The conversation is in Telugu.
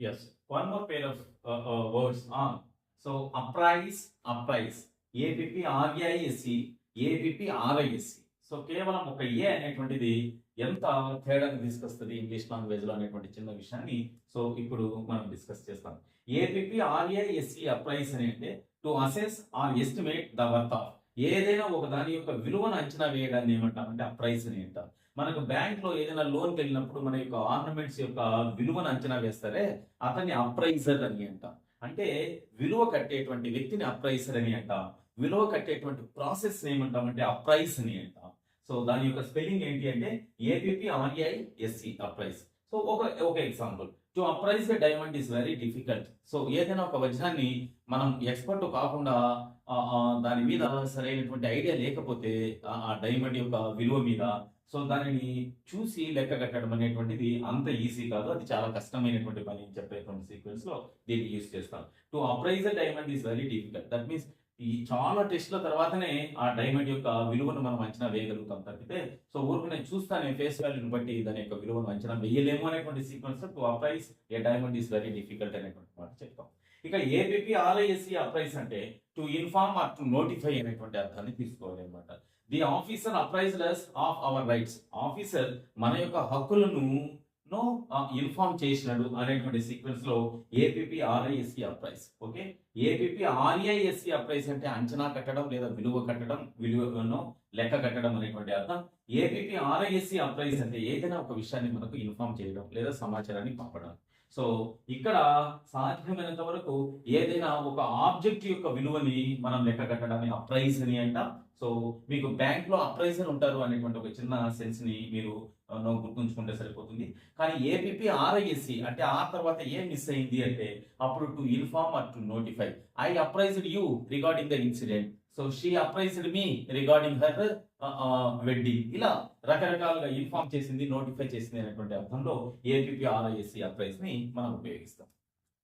Yes. One more pair of words on. So appraise, APPRISE, APPRISE. So కేవలం ఒక ఏ అనేటువంటిది ఎంత తేడాని తీసుకొస్తుంది ఇంగ్లీష్ లాంగ్వేజ్ లో అనేటువంటి చిన్న విషయాన్ని సో ఇప్పుడు మనం డిస్కస్ చేస్తాం. APPRISE అప్రైస్ అని అంటే to assess or estimate the worth of, ఏదైనా ఒక దాని యొక్క విలువను అంచనా వేయడాన్ని ఏమంటామంటే అప్రైస్ అని అంటాం. మనకు బ్యాంక్ లో ఏదైనా లోన్కి వెళ్ళినప్పుడు మన యొక్క ఆర్నమెంట్స్ యొక్క విలువను అంచనా వేస్తారే అతన్ని అప్రైజర్ అని అంటాం. అంటే విలువ కట్టేటువంటి వ్యక్తిని అప్రైజర్ అని అంటాం. విలువ కట్టేటువంటి ప్రాసెస్ ఏమంటామంటే అప్రైస్ అని అంటాం. సో దాని యొక్క స్పెల్లింగ్ ఏంటి అంటే APPRISE అప్రైస్. సో ఒక example, to appraise the diamond is very difficult. So ఏదైనా ఒక వజ్రాన్ని మనం ఎక్స్పర్ట్ కాకుండా దాని మీద సరైనటువంటి ఐడియా లేకపోతే ఆ డైమండ్ యొక్క విలువ మీద సో దానిని చూసి లెక్క కట్టడం అనేటువంటిది అంత ఈజీ కాదు, అది చాలా కష్టమైనటువంటి పని అని చెప్పేటువంటి సీక్వెన్స్ లో దీన్ని యూజ్ చేస్తాం. To appraise the diamond is very difficult. That means ఈ చాలా టెస్ట్ల తర్వాతనే ఆ డైమండ్ యొక్క విలువను మనం అంచనా వేయగలుగుతాం తప్పితే సో ఊరికి నేను చూస్తానే ఫేస్ వాల్యూని బట్టి దాని యొక్క విలువను అంచనా వేయలేము అనేటువంటి sequence to apprise a diamond is very difficult అనేటువంటి మాట చెప్తాం. ఇక APPRISE అప్రైజ్ అంటే to inform or to notify అనేటువంటి అర్థాన్ని తీసుకోవాలి అనమాట. The officer apprised us of our rights. Officer మన యొక్క హక్కులను ఇన్ఫార్మ్ చేసినాడు అనేటువంటి సీక్వెన్స్ లో APPRISE apprise. Okay, APPRISE apprise అంటే అంచనా కట్టడం లేదా విలువ కట్టడం, విలువను లెక్క కట్టడం అనేటువంటి అర్థం. APPRISE అప్రైజ్ అంటే ఏదైనా ఒక విషయాన్ని మనకు ఇన్ఫార్మ్ చేయడం లేదా సమాచారాన్ని పంపడం. సో ఇక్కడ సాధ్యమైనంత వరకు ఏదైనా ఒక ఆబ్జెక్ట్ యొక్క విలువని మనం లెక్క కట్టడాన్ని అప్రైజ్ అని అంటాం. సో మీకు బ్యాంక్ లో అప్రైజర్ ఉంటారు అనేటువంటి ఒక చిన్న సెన్స్ ని మీరు గుర్తుంచుకుంటే సరిపోతుంది. కానీ APPRISE అంటే ఆ తర్వాత ఏం మిస్ అయింది అంటే అప్పుడు to inform or to notify. I apprised you regarding the incident, so she apprised me regarding her wedding. ఇలా రకరకాలుగా ఇన్ఫార్మ్ చేసింది, నోటిఫై చేసింది అనేటువంటి అర్థంలో APPRISE అప్రైజ్ ని మనం ఉపయోగిస్తాం.